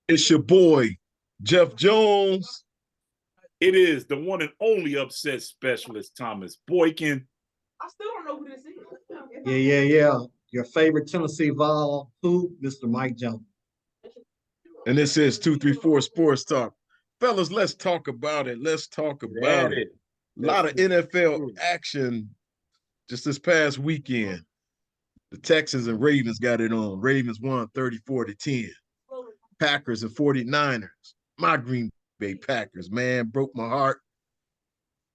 It's your boy, Jeff Jones. It is the one and only upset specialist, Thomas Boykin. I still don't know who this is. Yeah. Your favorite Tennessee Vol, who? Mr. Mike Jones. And this is 234 Sports Talk. Fellas, let's talk about it. Let's talk about it. A lot of NFL action just this past weekend. The Texans and Ravens got it on. Ravens won 34-10. Packers and 49ers. My Green Bay Packers, man, broke my heart.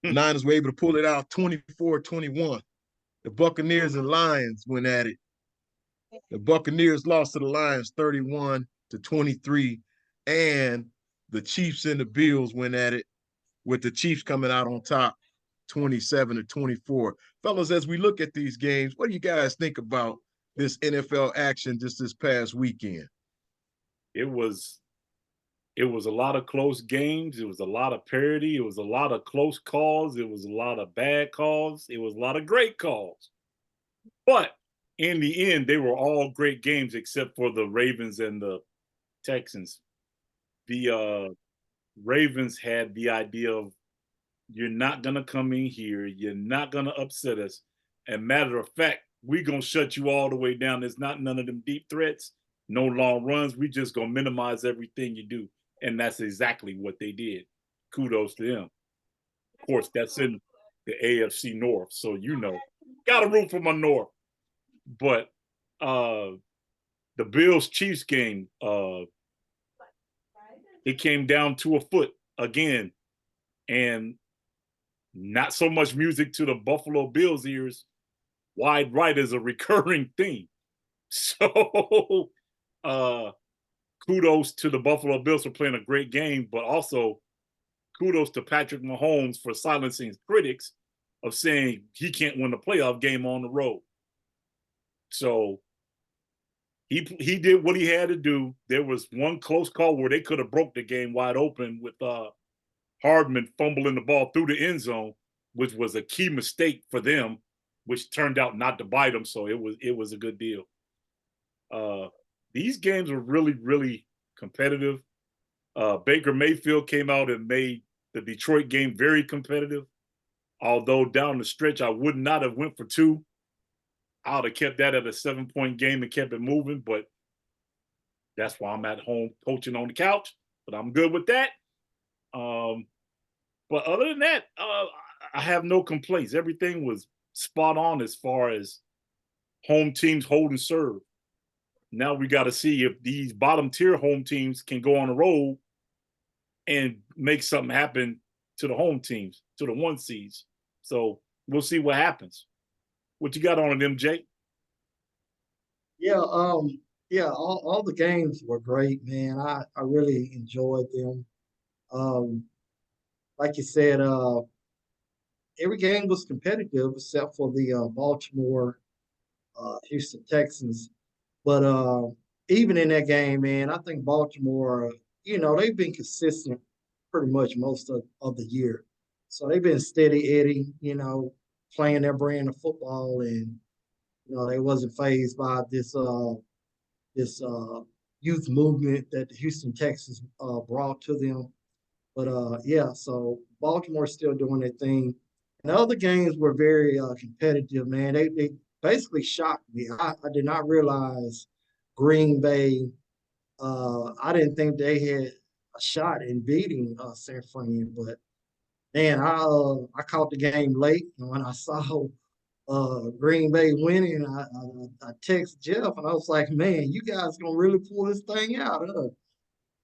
Niners were able to pull it out 24-21. The Buccaneers and Lions went at it. The Buccaneers lost to the Lions 31-23. And the Chiefs and the Bills went at it, with the Chiefs coming out on top 27-24. Fellas, as we look at these games, what do you guys think about this NFL action just this past weekend? It was a lot of close games. It was a lot of parity. It was a lot of close calls. It was a lot of bad calls. It was a lot of great calls. But in the end, they were all great games except for the Ravens and the Texans. The Ravens had the idea of, you're not going to come in here. You're not going to upset us. And matter of fact, we're going to shut you all the way down. There's not none of them deep threats, no long runs. We just going to minimize everything you do. And that's exactly what they did. Kudos to them. Of course, that's in the AFC North. So, got to root for my North. But the Bills-Chiefs game, it came down to a foot again. And not so much music to the Buffalo Bills ears. Wide right is a recurring theme. So kudos to the Buffalo Bills for playing a great game, but also kudos to Patrick Mahomes for silencing critics of saying he can't win a playoff game on the road. So he did what he had to do. There was one close call where they could have broke the game wide open with Hardman fumbling the ball through the end zone, which was a key mistake for them, which turned out not to bite them. So it was a good deal. These games were really, really competitive. Baker Mayfield came out and made the Detroit game very competitive. Although down the stretch, I would not have went for 2. I would have kept that at a 7-point game and kept it moving. But that's why I'm at home coaching on the couch. But I'm good with that. But other than that, I have no complaints. Everything was spot on as far as home teams hold and serve. Now we got to see if these bottom tier home teams can go on the road and make something happen to the home teams, to the 1 seeds. So we'll see what happens. What you got on it, MJ? Yeah, all the games were great, man. I really enjoyed them. Like you said, every game was competitive except for the Baltimore Houston Texans. But even in that game, man, I think Baltimore, they've been consistent pretty much most of the year. So they've been steady Eddie, playing their brand of football, and they wasn't phased by this youth movement that the Houston Texans brought to them. But so Baltimore's still doing their thing. And the other games were very competitive, man. They basically shocked me. I did not realize Green Bay. I didn't think they had a shot in beating San Fran, but man, I caught the game late, and when I saw Green Bay winning, I texted Jeff, and I was like, man, you guys gonna really pull this thing out, huh?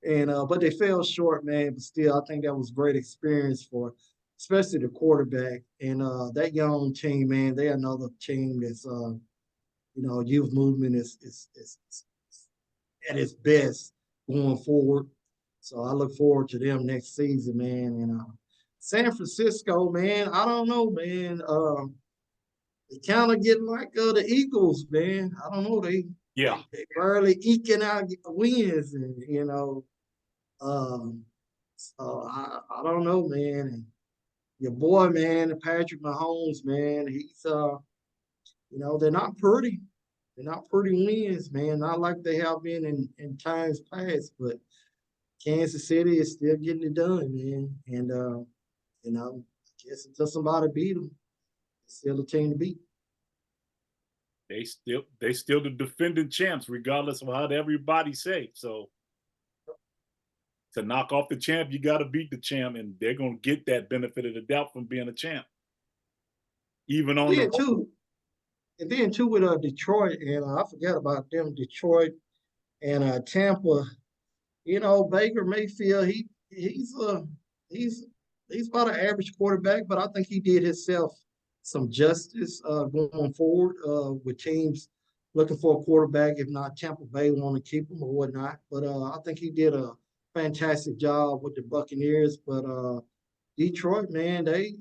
And but they fell short, man. But still, I think that was a great experience for, especially the quarterback and that young team, man. They're another team that's youth movement is at its best going forward. So I look forward to them next season, man. And San Francisco, man, I don't know, man. They kind of get like the Eagles, man. I don't know. They barely eking out wins, and so I don't know, man. And your boy, man, Patrick Mahomes, man, he's they're not pretty. They're not pretty wins, man. Not like they have been in times past, but Kansas City is still getting it done, man. And I guess until somebody beat them, it's still a team to beat. They still the defending champs, regardless of how everybody say. So to knock off the champ, you got to beat the champ, and they're gonna get that benefit of the doubt from being a champ. Even on Then the too, and then too with Detroit, and I forgot about them, Detroit and Tampa. Baker Mayfield, he's he's about an average quarterback, but I think he did himself some justice going forward with teams looking for a quarterback. If not, Tampa Bay want to keep him or whatnot. But I think he did a fantastic job with the Buccaneers. But Detroit, man, they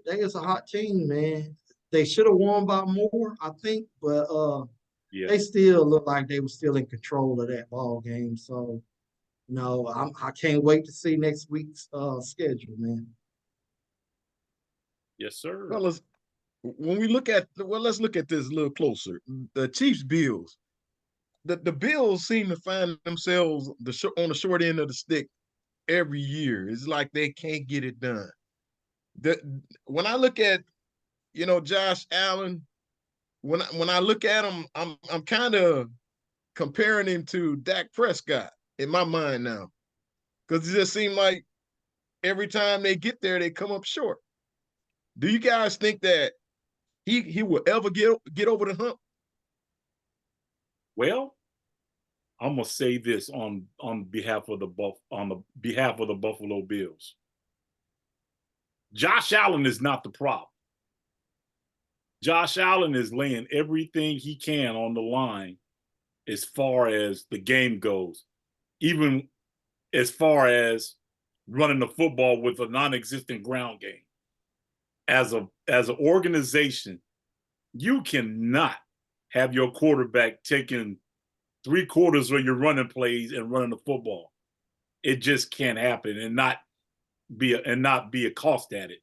is a hot team, man. They should have won by more, I think, but yeah, they still look like they were still in control of that ball game. So no, I can't wait to see next week's schedule, man. yes, sir. Fellas, when we look at let's look at this a little closer. The Chiefs Bills. The Bills seem to find themselves on the short end of the stick every year. It's like they can't get it done. When I look at Josh Allen, when I look at him, I'm kind of comparing him to Dak Prescott in my mind now, because it just seemed like every time they get there, they come up short. Do you guys think that he will ever get over the hump? Well, I'm gonna say this on behalf of the Buffalo Bills. Josh Allen is not the problem. Josh Allen is laying everything he can on the line as far as the game goes, even as far as running the football with a non-existent ground game. As an organization, you cannot have your quarterback taking 3/4 of your running plays and running the football. It just can't happen and not be a cost at it.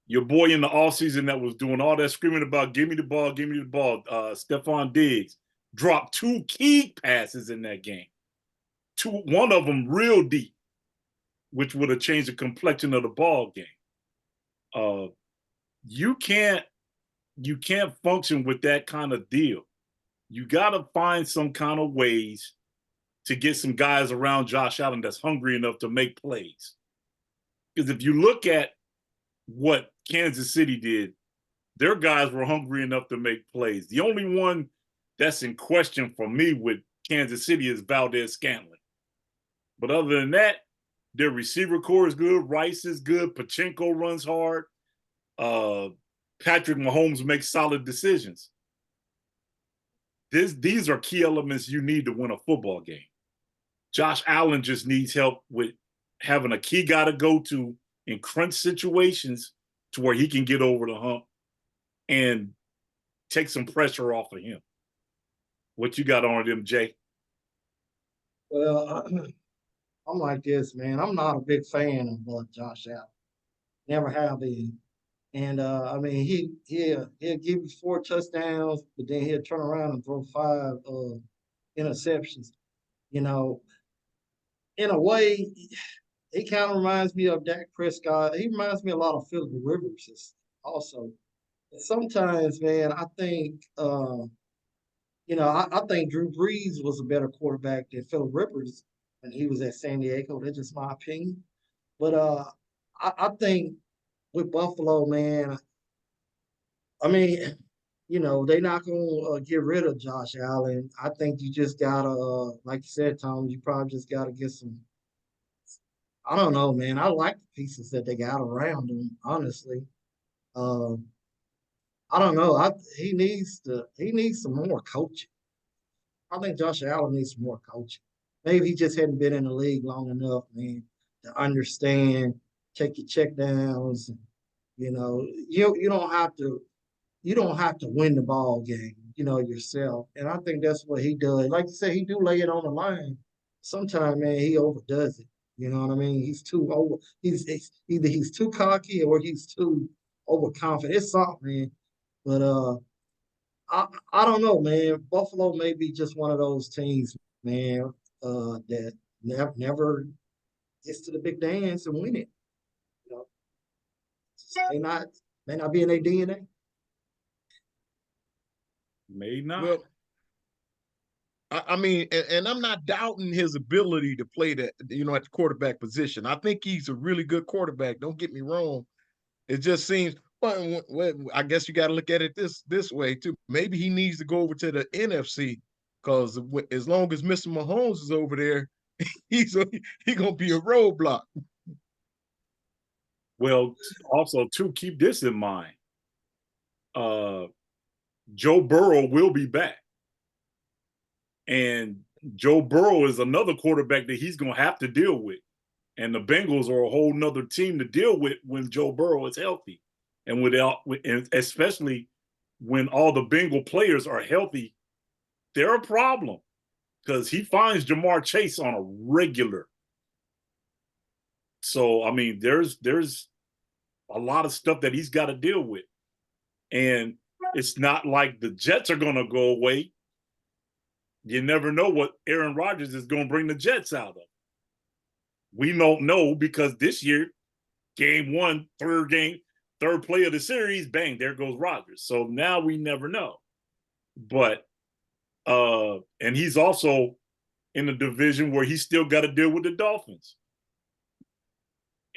Your boy in the offseason that was doing all that screaming about give me the ball, Stephon Diggs, dropped 2 key passes in that game. One of them real deep, which would have changed the complexion of the ball game. You can't function with that kind of deal. You got to find some kind of ways to get some guys around Josh Allen that's hungry enough to make plays. Because if you look at what Kansas City did, their guys were hungry enough to make plays. The only one that's in question for me with Kansas City is Valdez-Scantling. But other than that, their receiver core is good. Rice is good. Pachenko runs hard. Patrick Mahomes makes solid decisions. These are key elements you need to win a football game. Josh Allen just needs help with having a key guy to go to in crunch situations to where he can get over the hump and take some pressure off of him. What you got on him, Jay? Well, I'm like this, man. I'm not a big fan of Josh Allen. Never have been. And I mean, he'll give you 4 touchdowns, but then he'll turn around and throw 5 interceptions. You know, in a way, he kind of reminds me of Dak Prescott. He reminds me a lot of Philip Rivers also. And sometimes, man, I think I think Drew Brees was a better quarterback than Philip Rivers when he was at San Diego. That's just my opinion. But I think with Buffalo, man, I mean, they're not gonna get rid of Josh Allen. I think you just gotta, like you said, Tom, you probably just gotta get some. I don't know, man. I like the pieces that they got around him, honestly. Um, I don't know. He needs some more coaching. I think Josh Allen needs some more coaching. Maybe he just hadn't been in the league long enough, man, to understand, take your check downs. You don't have to win the ball game, yourself. And I think that's what he does. Like you say, he do lay it on the line. Sometimes, man, he overdoes it. You know what I mean? He's too over. Either he's too cocky or he's too overconfident. It's something, man. But I don't know, man. Buffalo may be just one of those teams, man, that never gets to the big dance and win it. You know, may not be in their DNA. May not. Well, I mean, and I'm not doubting his ability to play that, at the quarterback position. I think he's a really good quarterback. Don't get me wrong. It just seems, well, I guess you got to look at it this way too. Maybe he needs to go over to the NFC because as long as Mr. Mahomes is over there, he's gonna be a roadblock. Well, also too, keep this in mind. Joe Burrow will be back. And Joe Burrow is another quarterback that he's going to have to deal with. And the Bengals are a whole nother team to deal with when Joe Burrow is healthy. And especially when all the Bengal players are healthy, they're a problem because he finds Jamar Chase on a regular. So, I mean, there's a lot of stuff that he's got to deal with. And it's not like the Jets are going to go away. You never know what Aaron Rodgers is going to bring the Jets out of. We don't know because this year, game one, third play of the series, bang, there goes Rodgers. So now we never know. But and he's also in a division where he's still got to deal with the Dolphins.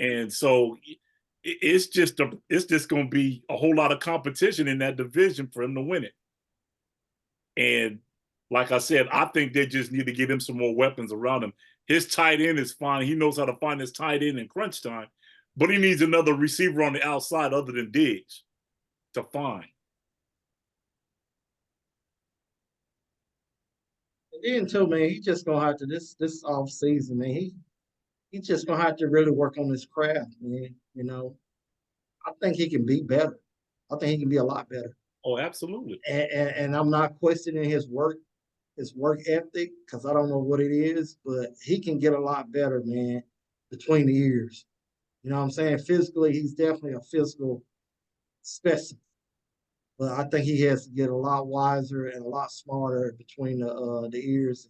And so it's just going to be a whole lot of competition in that division for him to win it. And like I said, I think they just need to get him some more weapons around him. His tight end is fine. He knows how to find his tight end in crunch time, but he needs another receiver on the outside other than Diggs to find. And then too, man, he just gonna have to this off season, man. He just gonna have to really work on his craft, man. I think he can be better. I think he can be a lot better. Oh, absolutely. And I'm not questioning his work ethic because I don't know what it is, but he can get a lot better, man, between the years. You know what I'm saying? Physically, he's definitely a physical specimen. But I think he has to get a lot wiser and a lot smarter between the ears,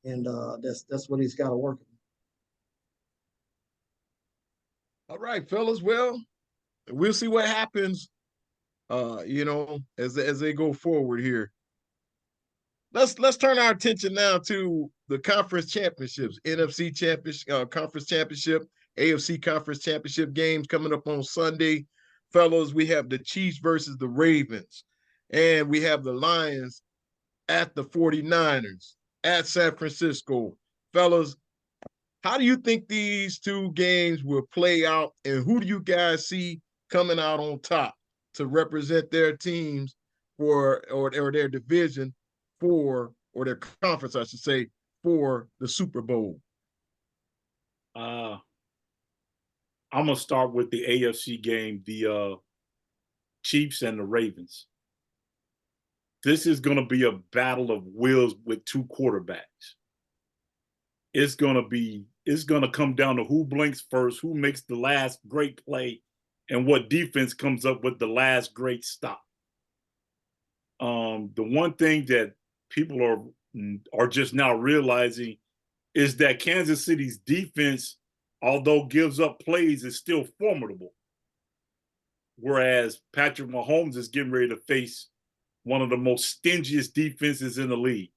and that's what he's got to work on. All right, fellas. Well, we'll see what happens. As they go forward here. Let's turn our attention now to the conference championships, NFC championship, conference championship, AFC conference championship games coming up on Sunday. Fellas, we have the Chiefs versus the Ravens, and we have the Lions at the 49ers at San Francisco. Fellas, how do you think these two games will play out, and who do you guys see coming out on top to represent their teams or their division or their conference, I should say, for the Super Bowl? I'm gonna start with the AFC game, the Chiefs and the Ravens. This is gonna be a battle of wills with two quarterbacks. It's gonna come down to who blinks first, who makes the last great play, and what defense comes up with the last great stop. The one thing that people are just now realizing is that Kansas City's defense, although gives up plays, is still formidable. Whereas Patrick Mahomes is getting ready to face one of the most stingiest defenses in the league.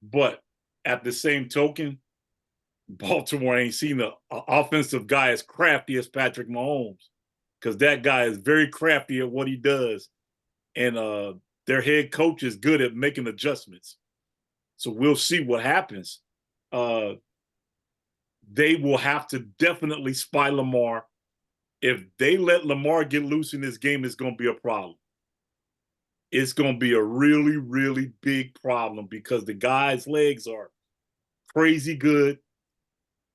But at the same token, Baltimore ain't seen an offensive guy as crafty as Patrick Mahomes, because that guy is very crafty at what he does. And their head coach is good at making adjustments. So we'll see what happens. They will have to definitely spy Lamar. If they let Lamar get loose in this game, it's going to be a problem. It's going to be a really, really big problem because the guy's legs are crazy good.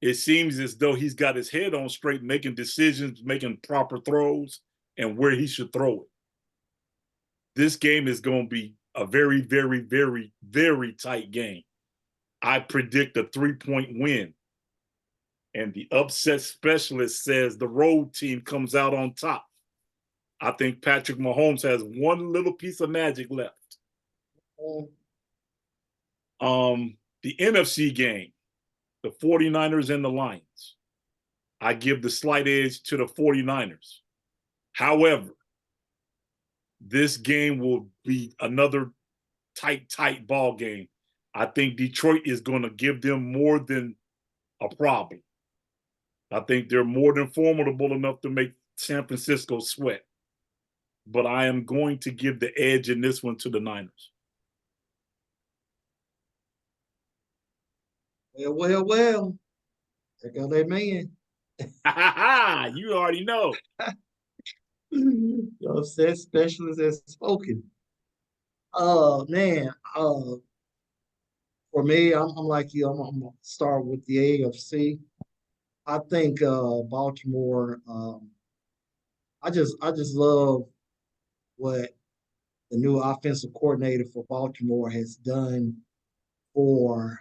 It seems as though he's got his head on straight, making decisions, making proper throws, and where he should throw it. This game is going to be a very, very, very, very tight game. I predict a 3-point win. And the upset specialist says the road team comes out on top. I think Patrick Mahomes has one little piece of magic left. The NFC game, the 49ers and the Lions. I give the slight edge to the 49ers. However, this game will be another tight ball game. I think Detroit is going to give them more than a problem. I think they're more than formidable enough to make San Francisco sweat. But I am going to give the edge in this one to the Niners. Well. There go that man. You already know. Your set specialist has spoken. Man. For me, I'm like you. I'm gonna start with the AFC. I think Baltimore. I just love what the new offensive coordinator for Baltimore has done for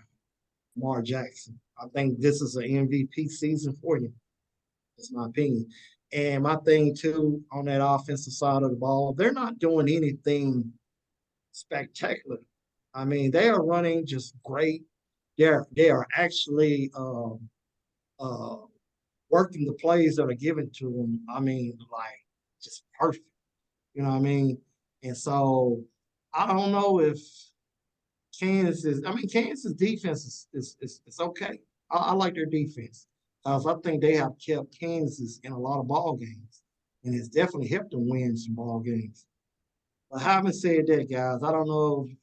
Lamar Jackson. I think this is an MVP season for him. That's my opinion. And my thing too on that offensive side of the ball, they're not doing anything spectacular. I mean, they are running just great. They are actually uh, working the plays that are given to them. I mean, like just perfect. You know what I mean? And so I don't know if Kansas defense is okay. I like their defense. I think they have kept Kansas in a lot of ball games, and it's definitely helped them win some ball games. But having said that, guys, I don't know if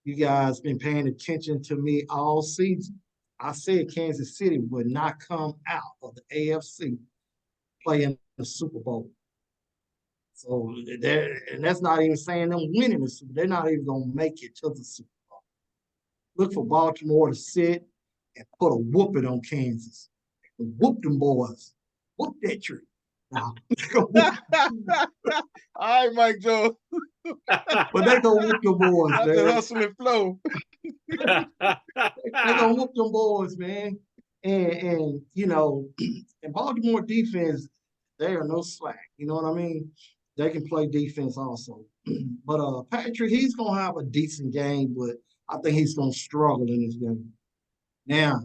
you guys been paying attention to me all season. I said Kansas City would not come out of the AFC playing the Super Bowl. So and that's not even saying them winning the Super. They're not even gonna make it to the Super Bowl. Look for Baltimore to sit and put a whooping on Kansas. Whoop them boys. Whoop that tree. Now, All right, Mike Joe. but they gonna whoop them boys, That's the man. hustle and flow. They gonna whoop them boys, man. And you know, and Baltimore defense, they are no slack. You know what I mean? They can play defense also. But Patrick, he's gonna have a decent game, but I think he's gonna struggle in this game. Now,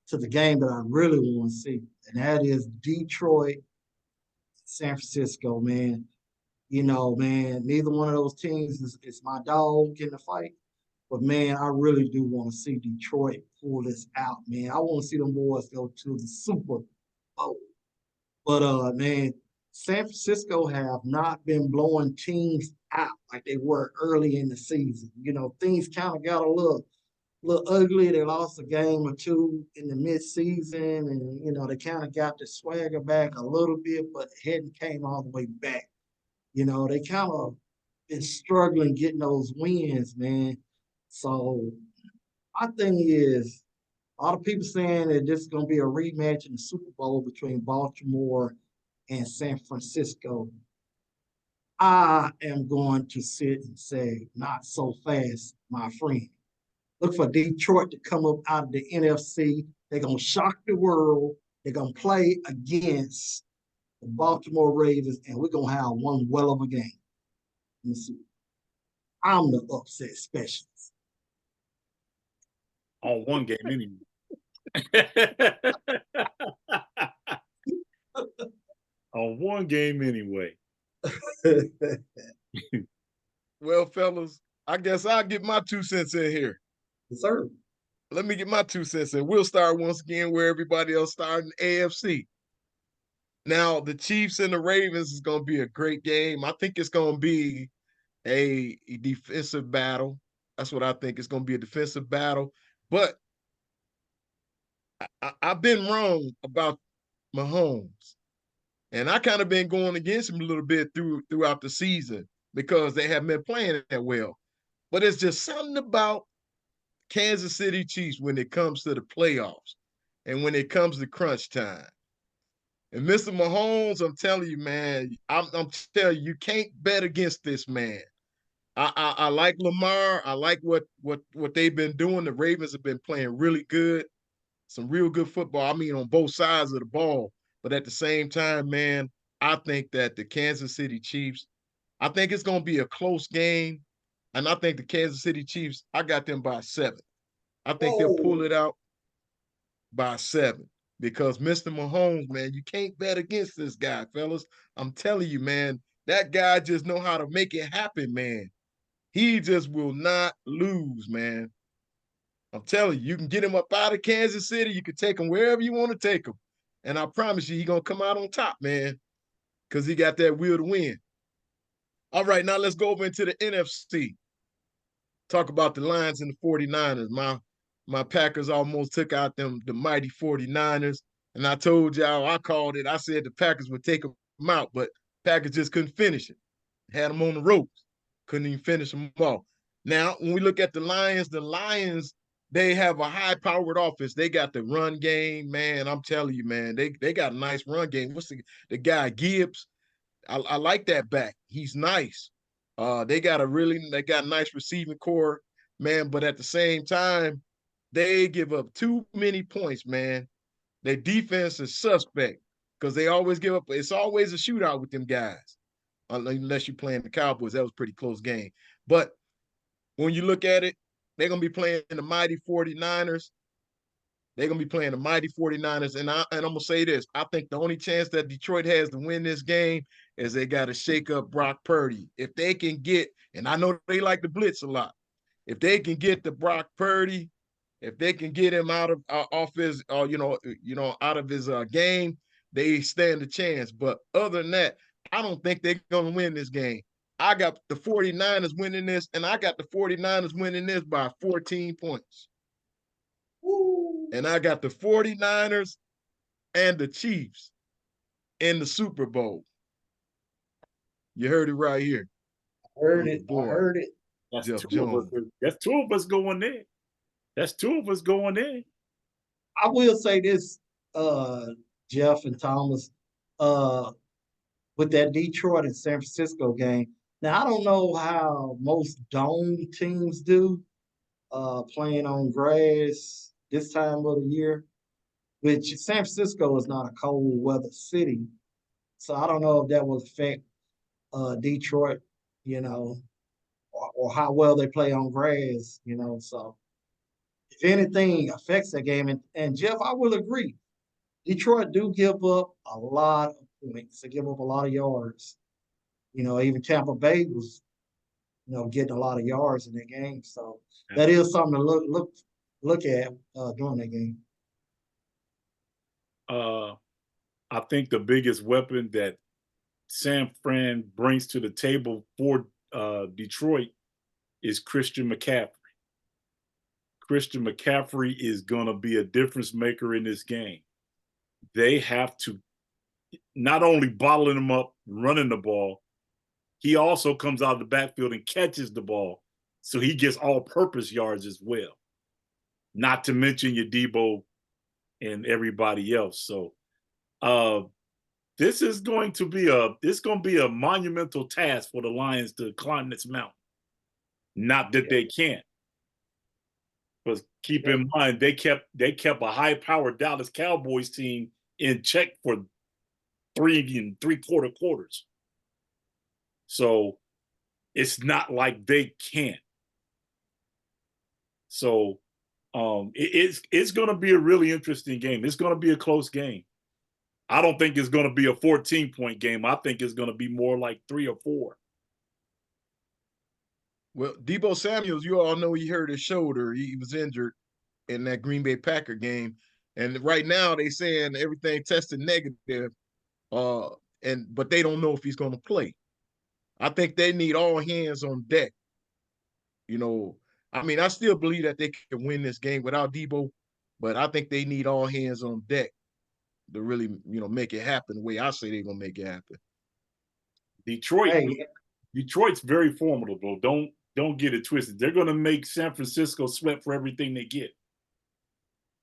to the game that I really want to see, and that is Detroit, San Francisco, man. You know, man, neither one of those teams is my dog in the fight. But man, I really do want to see Detroit pull this out, man. I want to see them boys go to the Super Bowl. But man, San Francisco have not been blowing teams out like they were early in the season. You know, things kind of got a little ugly. They lost a game or two in the midseason, and you know they kind of got the swagger back a little bit, but hadn't came all the way back. You know, they kind of been struggling getting those wins, man. So my thing is, a lot of people saying that this is going to be a rematch in the Super Bowl between Baltimore and San Francisco. I am going to sit and say, not so fast, my friend. Look for Detroit to come up out of the NFC. They're going to shock the world. They're going to play against the Baltimore Ravens, and we're going to have one well of a game. Let me see. I'm the upset specialist. On one game anyway. On one game anyway. Well, fellas, I guess I'll get my 2 cents in here. Yes, sir. Let me get my 2 cents in. We'll start once again where everybody else started in AFC. Now, the Chiefs and the Ravens is going to be a great game. I think it's going to be a defensive battle. That's what I think. It's going to be a defensive battle. But I've been wrong about Mahomes. And I kind of been going against him a little bit throughout the season because they haven't been playing that well. But it's just something about Kansas City Chiefs when it comes to the playoffs and when it comes to crunch time. And Mr. Mahomes, I'm telling you, man, I'm telling you, you can't bet against this man. I like Lamar. I like what they've been doing. The Ravens have been playing really good, some real good football. I mean, on both sides of the ball. But at the same time, man, I think that the Kansas City Chiefs I think it's going to be a close game. And I think the Kansas City Chiefs, I got them by 7. I think they'll pull it out by 7 because Mr. Mahomes, man, you can't bet against this guy, fellas. I'm telling you, man, that guy just know how to make it happen, man. He just will not lose, man. I'm telling you, you can get him up out of Kansas City. You can take him wherever you want to take him. And I promise you, he's going to come out on top, man, because he got that will to win. All right, now let's go over into the NFC. Talk about the Lions and the 49ers. My Packers almost took out the mighty 49ers. And I told y'all, I called it. I said the Packers would take them out, but Packers just couldn't finish it. Had them on the ropes. Couldn't even finish them off. Now, when we look at the Lions, they have a high-powered offense. They got the run game, man. I'm telling you, man, they got a nice run game. What's the guy, Gibbs? I like that back. He's nice. They got a nice receiving core, man, but at the same time, they give up too many points, man. Their defense is suspect because they always give up. It's always a shootout with them guys, unless you're playing the Cowboys. That was a pretty close game. But when you look at it, they're going to be playing the mighty 49ers. They're going to be playing the mighty 49ers. And I'm going to say this. I think the only chance that Detroit has to win this game is they got to shake up Brock Purdy. If they can get, and I know they like to blitz a lot, if they can get the Brock Purdy, if they can get him out of off his, out of his game, they stand a chance. But other than that, I don't think they're going to win this game. I got the 49ers winning this, and I got the 49ers winning this by 14 points. Woo. And I got the 49ers and the Chiefs in the Super Bowl. You heard it right here. I heard it. That's Jeff two Jones. of us. That's 2 of us going there. That's 2 of us going there. I will say this, Jeff and Thomas, with that Detroit and San Francisco game. Now, I don't know how most dome teams do playing on grass this time of the year, which San Francisco is not a cold weather city. So I don't know if that will affect Detroit, or how well they play on grass, So if anything affects that game, and Jeff, I will agree. Detroit do give up a lot of points. They give up a lot of yards. Even Tampa Bay was, getting a lot of yards in that game. So that is something to look at during that game. I think the biggest weapon that San Fran brings to the table for Detroit is Christian McCaffrey. Christian McCaffrey is going to be a difference maker in this game. They have to not only bottling him up, running the ball, he also comes out of the backfield and catches the ball. So he gets all-purpose yards as well. Not to mention your Debo and everybody else. So this is going to be a monumental task for the Lions to climb this mountain. Not that they can't. But keep in mind, they kept a high-powered Dallas Cowboys team in check for 3 3/4 quarters. So it's not like they can't. So it's going to be a really interesting game. It's going to be a close game. I don't think it's going to be a 14-point game. I think it's going to be more like 3 or 4. Well, Debo Samuels, you all know he hurt his shoulder. He was injured in that Green Bay Packer game. And right now they saying everything tested negative, but they don't know if he's going to play. I think they need all hands on deck. I still believe that they can win this game without Debo, but I think they need all hands on deck to really, make it happen the way I say they're going to make it happen. Detroit's very formidable. Don't get it twisted. They're going to make San Francisco sweat for everything they get.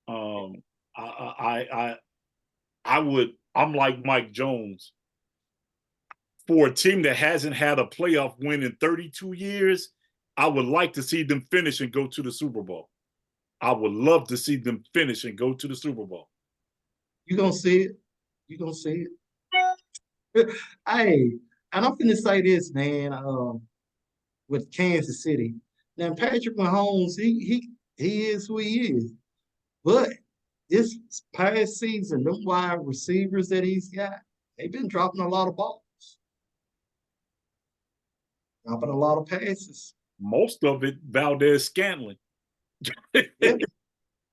I'm like Mike Jones. For a team that hasn't had a playoff win in 32 years, I would like to see them finish and go to the Super Bowl. I would love to see them finish and go to the Super Bowl. You're going to see it. You're going to see it. Hey, and I'm finna say this, man. With Kansas City, now Patrick Mahomes, he is who he is, but this past season, them wide receivers that he's got, they've been dropping a lot of balls, dropping a lot of passes. Most of it, Valdez Scantling. Yeah.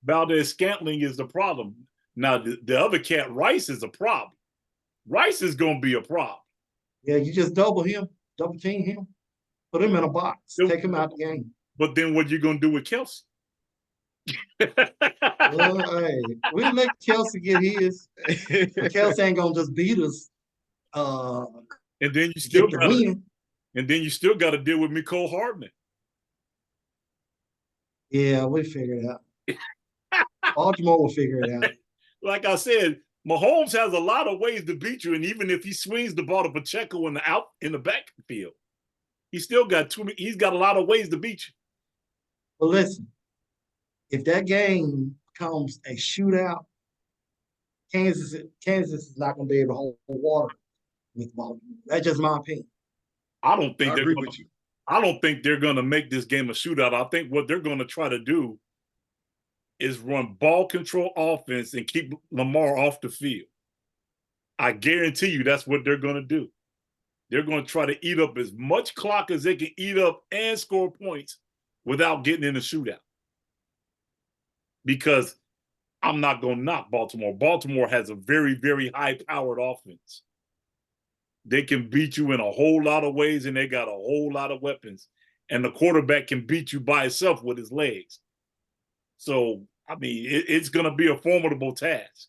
Valdez Scantling is the problem. Now, the other cat, Rice, is a problem. Rice is going to be a problem. Yeah, you just double team him, put him in a box, take him out the game. But then what you going to do with Kelsey? Well, hey, we let Kelsey get his. Kelsey ain't gonna just beat us. And then you still got to win. And then you still got to deal with Mecole Hardman. Yeah, we figure it out. Baltimore will figure it out. Like I said, Mahomes has a lot of ways to beat you, and even if he swings the ball to Pacheco in the backfield, he's got a lot of ways to beat you. But listen, if that game becomes a shootout, Kansas is not going to be able to hold water with Baltimore. That's just my opinion. I don't think I agree with you. I don't think they're going to make this game a shootout. I think what they're going to try to do is run ball control offense and keep Lamar off the field. I guarantee you that's what they're going to do. They're going to try to eat up as much clock as they can eat up and score points without getting in a shootout. Because I'm not going to knock Baltimore. Baltimore has a very, very high-powered offense. They can beat you in a whole lot of ways, and they got a whole lot of weapons. And the quarterback can beat you by himself with his legs. So, I mean, it's going to be a formidable task.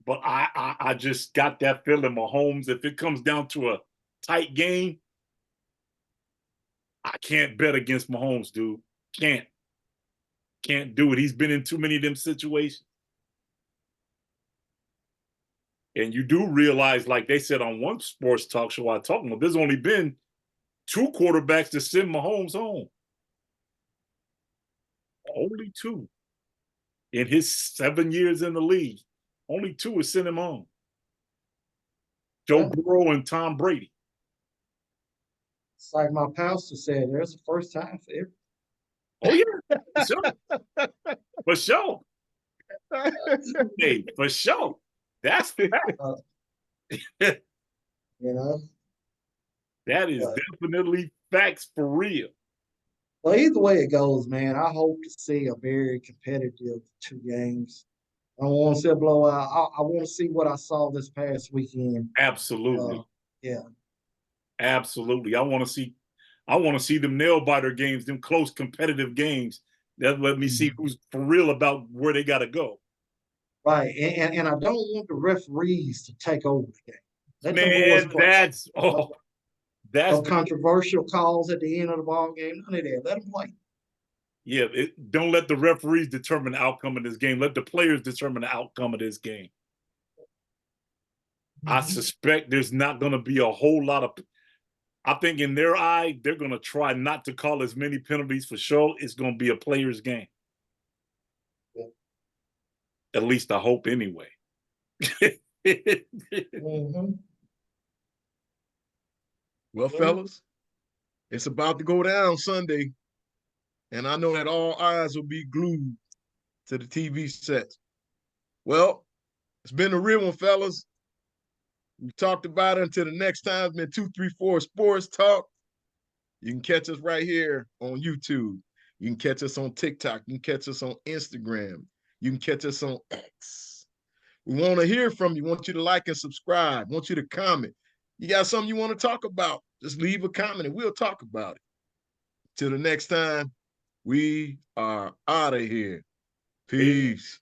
But I just got that feeling, Mahomes, if it comes down to a tight game, I can't bet against Mahomes, dude. Can't do it. He's been in too many of them situations. And you do realize, like they said on one sports talk show I talked about, there's only been 2 quarterbacks to send Mahomes home. Only 2. In his 7 years in the league, only 2 has sent him home. Joe Burrow and Tom Brady. It's like my pastor said, there's a first time for everything. Oh, yeah. For sure. For sure. Hey, for sure. That's fact. You know? That is definitely facts for real. Well, either way it goes, man, I hope to see a very competitive 2 games. I don't want to see a blowout. I want to see what I saw this past weekend. Absolutely. Yeah. Absolutely. I want to see them nail biter games, them close competitive games. That let me see who's for real about where they got to go. Right. And I don't want the referees to take over the game. Let Man, that's no controversial calls at the end of the ball game. None of that. Let them play. Yeah, don't let the referees determine the outcome of this game. Let the players determine the outcome of this game. I suspect there's not going to be a whole lot of. I think in their eye, they're going to try not to call as many penalties for sure. It's going to be a player's game. Yeah. At least I hope anyway. Well, fellas, it's about to go down Sunday. And I know that all eyes will be glued to the TV sets. Well, it's been a real one, fellas. We talked about it. Until the next time, it's been 234 Sports Talk. You can catch us right here on YouTube. You can catch us on TikTok. You can catch us on Instagram. You can catch us on X. We want to hear from you. We want you to like and subscribe. We want you to comment. You got something you want to talk about, just leave a comment and we'll talk about it. Till the next time, we are out of here. Peace.